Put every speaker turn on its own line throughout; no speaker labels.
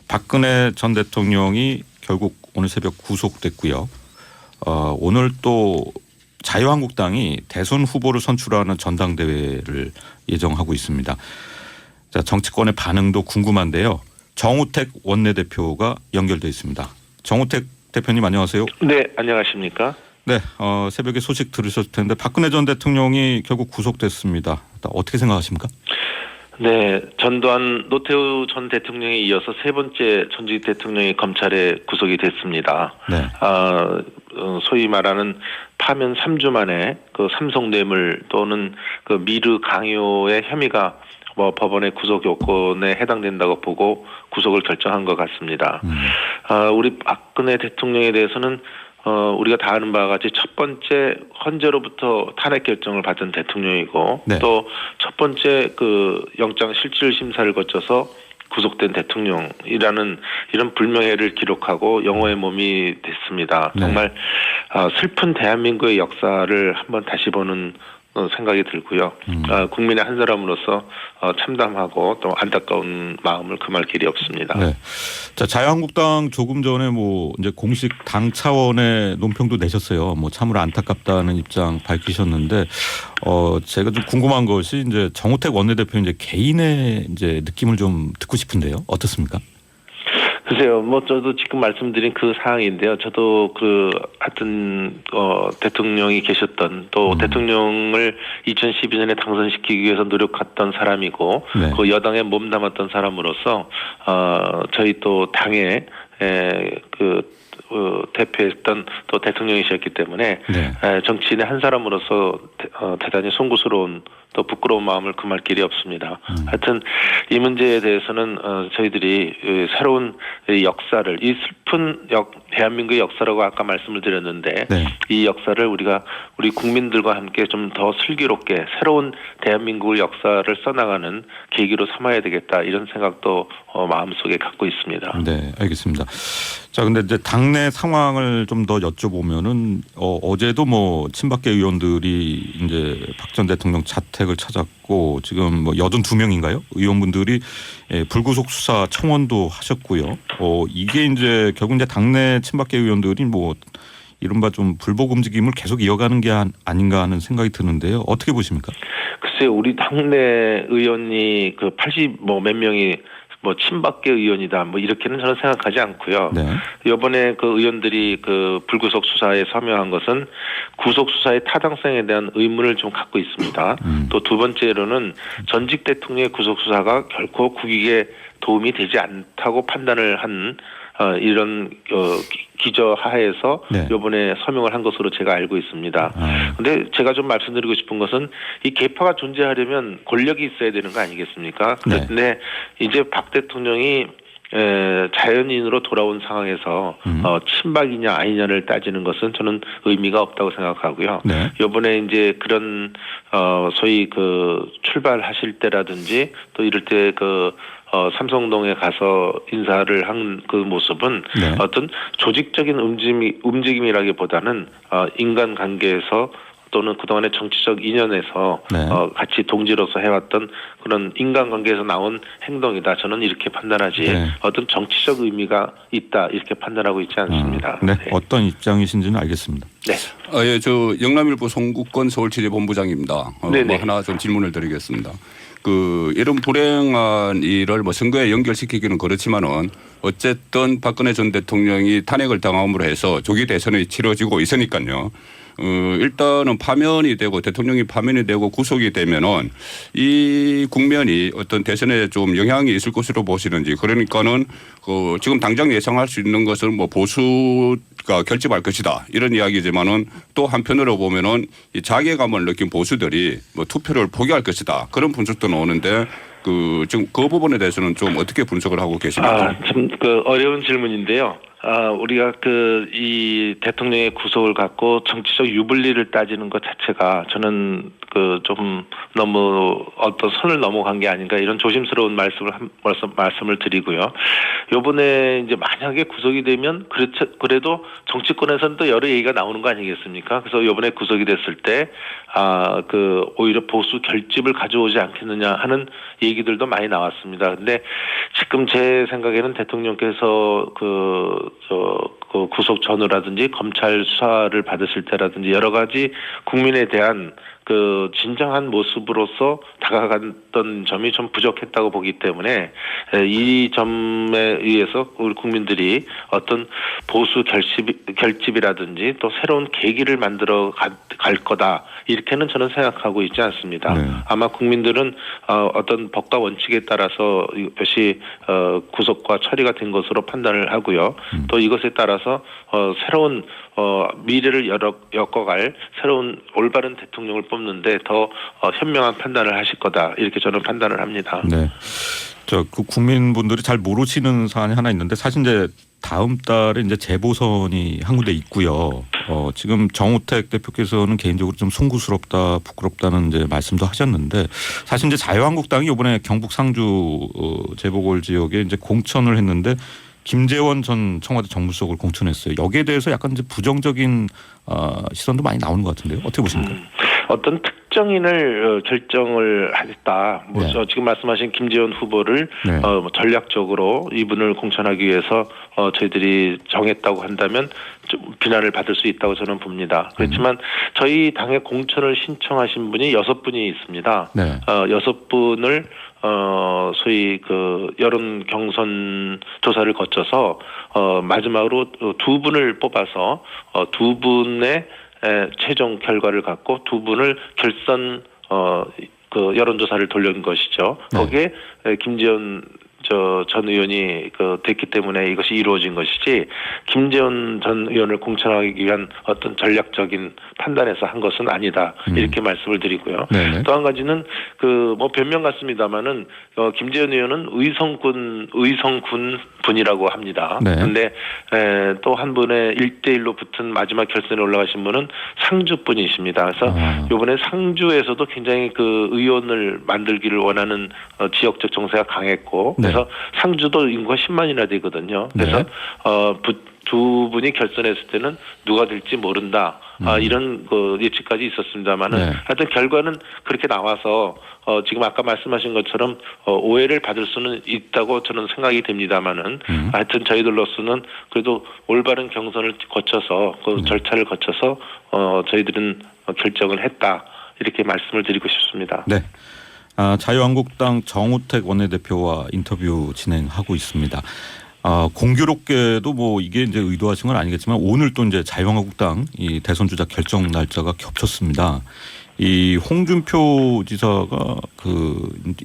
박근혜 전 대통령이 결국 오늘 새벽 구속됐고요. 오늘 또 자유한국당이 대선 후보를 선출하는 전당대회를 예정하고 있습니다. 자, 정치권의 반응도 궁금한데요. 정우택 원내대표가 연결돼 있습니다. 정우택 대표님 안녕하세요.
네, 안녕하십니까?
네, 새벽에 소식 들으셨을 텐데 박근혜 전 대통령이 결국 구속됐습니다. 어떻게 생각하십니까?
네, 전두환 노태우 전 대통령에 이어서 세 번째 전직 대통령이 검찰에 구속이 됐습니다.
네.
소위 말하는 파면 3주 만에 그 삼성 뇌물 또는 그 미르 강요의 혐의가 법원의 구속 요건에 해당된다고 보고 구속을 결정한 것 같습니다. 우리 박근혜 대통령에 대해서는 우리가 다 아는 바와 같이 첫 번째 헌재로부터 탄핵 결정을 받은 대통령이고
네.
또 첫 번째 그 영장 실질 심사를 거쳐서 구속된 대통령이라는 이런 불명예를 기록하고 영호의 몸이 됐습니다.
네.
정말 슬픈 대한민국의 역사를 한번 다시 보는 생각이 들고요. 국민의 한 사람으로서 참담하고 또 안타까운 마음을 금할 길이 없습니다.
네. 자, 자유한국당 조금 전에 이제 공식 당 차원의 논평도 내셨어요. 참으로 안타깝다는 입장 밝히셨는데, 제가 좀 궁금한 것이 이제 정우택 원내대표 개인의 느낌을 좀 듣고 싶은데요. 어떻습니까?
글쎄요, 저도 지금 말씀드린 그 사항인데요. 저도 하여튼, 대통령이 계셨던 또 대통령을 2012년에 당선시키기 위해서 노력했던 사람이고,
네.
그 여당에 몸담았던 사람으로서, 저희 또 당에, 대표했던 또 대통령이셨기 때문에,
네.
정치인의 한 사람으로서 대단히 송구스러운 또 부끄러운 마음을 금할 길이 없습니다. 하여튼 이 문제에 대해서는 저희들이 새로운 역사를 이 슬픈 대한민국의 역사라고 아까 말씀을 드렸는데
네.
이 역사를 우리 국민들과 함께 좀 더 슬기롭게 새로운 대한민국의 역사를 써나가는 계기로 삼아야 되겠다 이런 생각도 마음속에 갖고 있습니다.
네, 알겠습니다. 자, 근데 이제 당내 상황을 좀 더 여쭤보면은 어제도 친박계 의원들이 이제 박 전 대통령 자택을 찾았고 지금 82명인가요? 의원분들이 불구속 수사 청원도 하셨고요. 이게 이제 결국 이제 당내 친박계 의원들이 이른바 좀 불복 움직임을 계속 이어가는 게 아닌가 하는 생각이 드는데요. 어떻게 보십니까?
글쎄요, 우리 당내 의원이 80 몇 명이 친박계 의원이다 이렇게는 저는 생각하지 않고요.
네.
이번에 그 의원들이 불구속 수사에 참여한 것은 구속 수사의 타당성에 대한 의문을 좀 갖고 있습니다. 또 두 번째로는 전직 대통령의 구속 수사가 결코 국익에 도움이 되지 않다고 판단을 한 이런 기저하에서
네.
이번에 서명을 한 것으로 제가 알고 있습니다. 그런데 제가 좀 말씀드리고 싶은 것은 이 계파가 존재하려면 권력이 있어야 되는 거 아니겠습니까? 그런데
네.
이제 박 대통령이 자연인으로 돌아온 상황에서 친박이냐 아니냐를 따지는 것은 저는 의미가 없다고 생각하고요.
네.
이번에 이제 그런 소위 출발하실 때라든지 또 이럴 때 삼성동에 가서 인사를 한 그 모습은
네.
어떤 조직적인 움직임이라기보다는 인간관계에서 또는 그동안의 정치적 인연에서
네.
같이 동지로서 해왔던 그런 인간관계에서 나온 행동이다. 저는 이렇게 판단하지
네.
어떤 정치적 의미가 있다 이렇게 판단하고 있지 않습니다.
네. 어떤 입장이신지는 알겠습니다.
네.
예, 저 영남일보 송국권 서울지대본부장입니다. 하나 좀 질문을 드리겠습니다. 이런 불행한 일을 선거에 연결시키기는 그렇지만은 어쨌든 박근혜 전 대통령이 탄핵을 당함으로 해서 조기 대선이 치러지고 있으니까요. 일단은 파면이 되고 대통령이 파면이 되고 구속이 되면은 이 국면이 어떤 대선에 좀 영향이 있을 것으로 보시는지. 그러니까는 지금 당장 예상할 수 있는 것은 보수가 결집할 것이다 이런 이야기지만은 또 한편으로 보면은 이 자괴감을 느낀 보수들이 투표를 포기할 것이다 그런 분석도 나오는데 지금 그 부분에 대해서는 좀 어떻게 분석을 하고 계십니까?
참 어려운 질문인데요. 우리가 이 대통령의 구속을 갖고 정치적 유불리를 따지는 것 자체가 저는 좀 너무 어떤 선을 넘어간 게 아닌가 이런 조심스러운 말씀을 드리고요. 요번에 이제 만약에 구속이 되면 그래도 정치권에서는 또 여러 얘기가 나오는 거 아니겠습니까? 그래서 요번에 구속이 됐을 때 오히려 보수 결집을 가져오지 않겠느냐 하는 얘기들도 많이 나왔습니다. 근데 지금 제 생각에는 대통령께서 구속 전후라든지 검찰 수사를 받으실 때라든지 여러 가지 국민에 대한 진정한 모습으로서 다가갔던 점이 좀 부족했다고 보기 때문에 이 점에 의해서 우리 국민들이 어떤 보수 결집이라든지 또 새로운 계기를 만들어 갈 거다 이렇게는 저는 생각하고 있지 않습니다. 네. 아마 국민들은 어떤 법과 원칙에 따라서 이것이 구속과 처리가 된 것으로 판단을 하고요. 또 이것에 따라서 새로운 미래를 엮어갈 새로운 올바른 대통령을 뽑는데 더 현명한 판단을 하실 거다 이렇게 저는 판단을 합니다.
네, 그 국민분들이 잘 모르시는 사안이 하나 있는데 사실 이제 다음 달에 이제 재보선이 한 군데 있고요. 지금 정우택 대표께서는 개인적으로 좀 송구스럽다, 부끄럽다는 이제 말씀도 하셨는데 사실 이제 자유한국당이 이번에 경북 상주 재보궐 지역에 이제 공천을 했는데. 김재원 전 청와대 정무수석을 공천했어요. 여기에 대해서 약간 이제 부정적인 시선도 많이 나오는 것 같은데요. 어떻게 보십니까?
어떤 특정인을 결정을 하겠다.
네.
지금 말씀하신 김재원 후보를
네.
전략적으로 이분을 공천하기 위해서 저희들이 정했다고 한다면 좀 비난을 받을 수 있다고 저는 봅니다. 그렇지만 저희 당의 공천을 신청하신 분이 6분이 있습니다.
네.
6분을 소위 여론 경선 조사를 거쳐서 마지막으로 2분을 뽑아서 2분의 최종 결과를 갖고 2분을 결선 여론조사를 돌린 것이죠. 네. 거기에 김재원 전 의원이 됐기 때문에 이것이 이루어진 것이지 김재원 전 의원을 공천하기 위한 어떤 전략적인 판단에서 한 것은 아니다 이렇게 말씀을 드리고요. 또 한 가지는 변명 같습니다만은 김재원 의원은 의성군 분이라고 합니다. 그런데 또 한 분의 1대1로 붙은 마지막 결선에 올라가신 분은 상주 분이십니다. 그래서 이번에 상주에서도 굉장히 의원을 만들기를 원하는 지역적 정세가 강했고 그래서 상주도 인구가 10만이나 되거든요. 그래서 두 분이 결선했을 때는 누가 될지 모른다. 이런 예측까지 있었습니다만은 하여튼 결과는 그렇게 나와서 지금 아까 말씀하신 것처럼 오해를 받을 수는 있다고 저는 생각이 됩니다만은 하여튼 저희들로서는 그래도 올바른 경선을 거쳐서 절차를 거쳐서 저희들은 결정을 했다. 이렇게 말씀을 드리고 싶습니다.
네. 자유한국당 정우택 원내대표와 인터뷰 진행하고 있습니다. 공교롭게도 이게 이제 의도하신 건 아니겠지만 오늘 또 이제 자유한국당 이 대선 주자 결정 날짜가 겹쳤습니다. 이 홍준표 지사가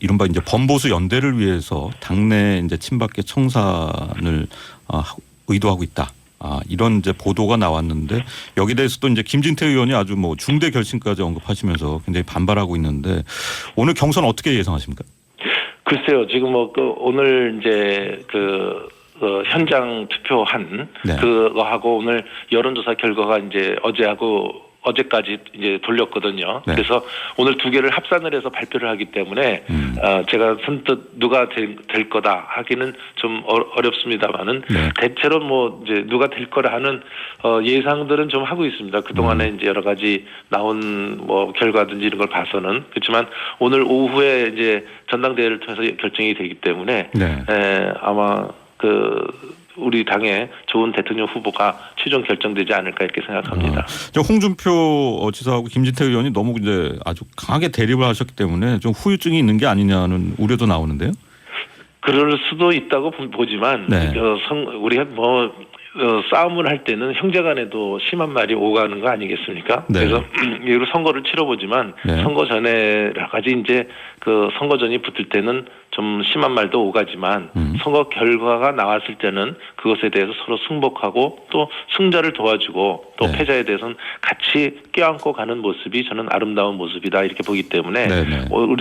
이른바 이제 범보수 연대를 위해서 당내 이제 친박계 청산을 의도하고 있다. 이런 이제 보도가 나왔는데 여기 대해서도 이제 김진태 의원이 아주 중대 결심까지 언급하시면서 굉장히 반발하고 있는데 오늘 경선 어떻게 예상하십니까? 글쎄요,
지금 오늘 이제 현장 투표한 그거하고 오늘 여론조사 결과가 이제 어제까지 이제 돌렸거든요. 그래서 오늘 두 개를 합산을 해서 발표를 하기 때문에 제가 선뜻 누가 될 거다 하기는 좀 어렵습니다만은 대체로 이제 누가 될 거라 하는 예상들은 좀 하고 있습니다. 그 동안에 이제 여러 가지 나온 결과든지 이런 걸 봐서는 그렇지만 오늘 오후에 이제 전당대회를 통해서 결정이 되기 때문에 아마 우리 당의 좋은 대통령 후보가 최종 결정되지 않을까 이렇게 생각합니다.
홍준표 지사하고 김진태 의원이 너무 이제 아주 강하게 대립을 하셨기 때문에 좀 후유증이 있는 게 아니냐는 우려도 나오는데요.
그럴 수도 있다고 보지만 우리가 싸움을 할 때는 형제간에도 심한 말이 오가는 거 아니겠습니까? 그래서 예로 선거를 치러보지만 선거 전에 여러 가지 이제 선거전이 붙을 때는 좀 심한 말도 오가지만 선거 결과가 나왔을 때는 그것에 대해서 서로 승복하고 또 승자를 도와주고 또 패자에 대해서는 같이 껴안고 가는 모습이 저는 아름다운 모습이다 이렇게 보기 때문에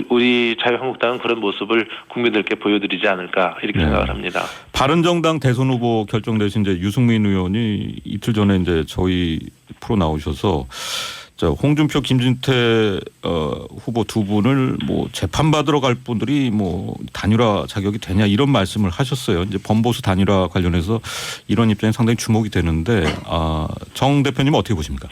우리 자유한국당은 그런 모습을 국민들께 보여드리지 않을까 이렇게 생각을 합니다.
바른정당 대선 후보 결정되신 이제 유승민 의원이 이틀 전에 이제 저희 프로 나오셔서 자, 홍준표, 김진태 후보 두 분을 뭐 재판받으러 갈 분들이 뭐 단일화 자격이 되냐 이런 말씀을 하셨어요. 이제 범보수 단일화 관련해서 이런 입장이 상당히 주목이 되는데 정 대표님은 어떻게 보십니까?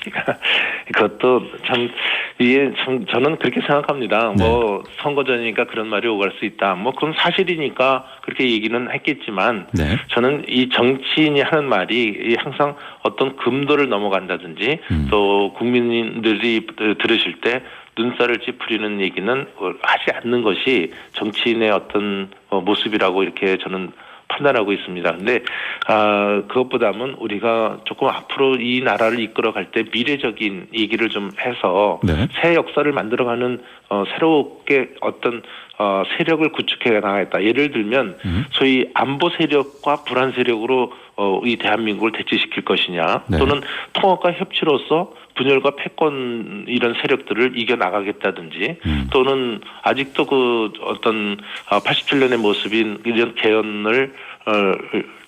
그것도 참 이게 참 저는 그렇게 생각합니다.
네.
뭐 선거 전이니까 그런 말이 오갈 수 있다. 뭐 그건 사실이니까 그렇게 얘기는 했겠지만
네.
저는 이 정치인이 하는 말이 항상 어떤 금도를 넘어간다든지 또 국민들이 들으실 때 눈살을 찌푸리는 얘기는 하지 않는 것이 정치인의 어떤 모습이라고 이렇게 저는 판단하고 있습니다. 근데 그것보다는 우리가 조금 앞으로 이 나라를 이끌어갈 때 미래적인 얘기를 좀 해서
네.
새 역사를 만들어가는 새롭게 어떤 세력을 구축해 나가겠다. 예를 들면 소위 안보 세력과 불안 세력으로 이 대한민국을 대치시킬 것이냐,
네.
또는 통합과 협치로서 분열과 패권 이런 세력들을 이겨 나가겠다든지, 또는 아직도 그 어떤 87년의 모습인 이런 개헌을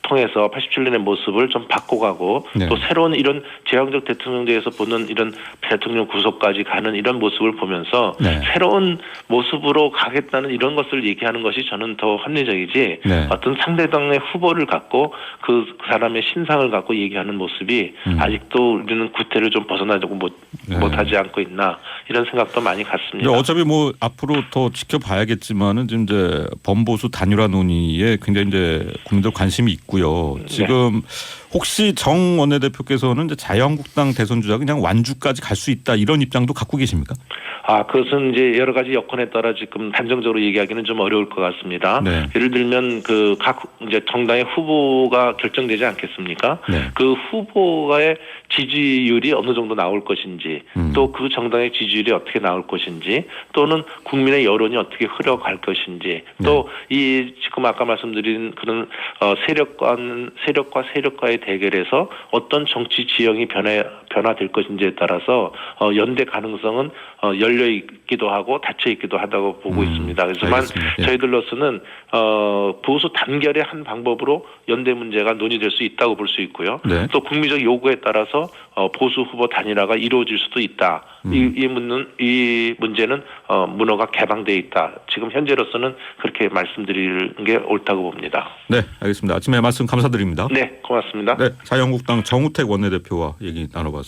통해서 87년의 모습을 좀 바꿔가고
네.
또 새로운 이런 제왕적 대통령제에서 보는 이런 대통령 구속까지 가는 이런 모습을 보면서
네.
새로운 모습으로 가겠다는 이런 것을 얘기하는 것이 저는 더 합리적이지
네.
어떤 상대당의 후보를 갖고 그 사람의 신상을 갖고 얘기하는 모습이 아직도 우리는 구태를 좀 벗어나려고 못하지 않고 있나 이런 생각도 많이 갖습니다.
어차피 뭐 앞으로 더 지켜봐야겠지만은 지금 이제 범보수 단일화 논의에 굉장히 이제 국민들 관심이 있고요. 지금 혹시 정 원내대표께서는 이제 자유한국당 대선 주자 그냥 완주까지 갈 수 있다 이런 입장도 갖고 계십니까?
그것은 이제 여러 가지 여건에 따라 지금 단정적으로 얘기하기는 좀 어려울 것 같습니다.
네.
예를 들면 그 각 이제 정당의 후보가 결정되지 않겠습니까?
네.
그 후보의 지지율이 어느 정도 나올 것인지, 또 그 정당의 지지율이 어떻게 나올 것인지, 또는 국민의 여론이 어떻게 흘러갈 것인지, 또 이 지금 아까 말씀드린 그런 세력과 세력과의 대결에서 어떤 정치 지형이 변화될 것인지에 따라서 연대 가능성은 열려 있기도 하고 닫혀 있기도 하다고 보고 있습니다. 그래서만
알겠습니다. 예.
저희들로서는 보수 단결의 한 방법으로 연대 문제가 논의될 수 있다고 볼 수 있고요.
네.
또 국민적 요구에 따라서 보수 후보 단일화가 이루어질 수도 있다. 이 문제는 문호가 개방돼 있다. 지금 현재로서는 그렇게 말씀드리는 게 옳다고 봅니다.
네, 알겠습니다. 아침에 말씀 감사드립니다.
네, 고맙습니다.
네, 자유한국당 정우택 원내대표와 얘기 나눠봤습니다.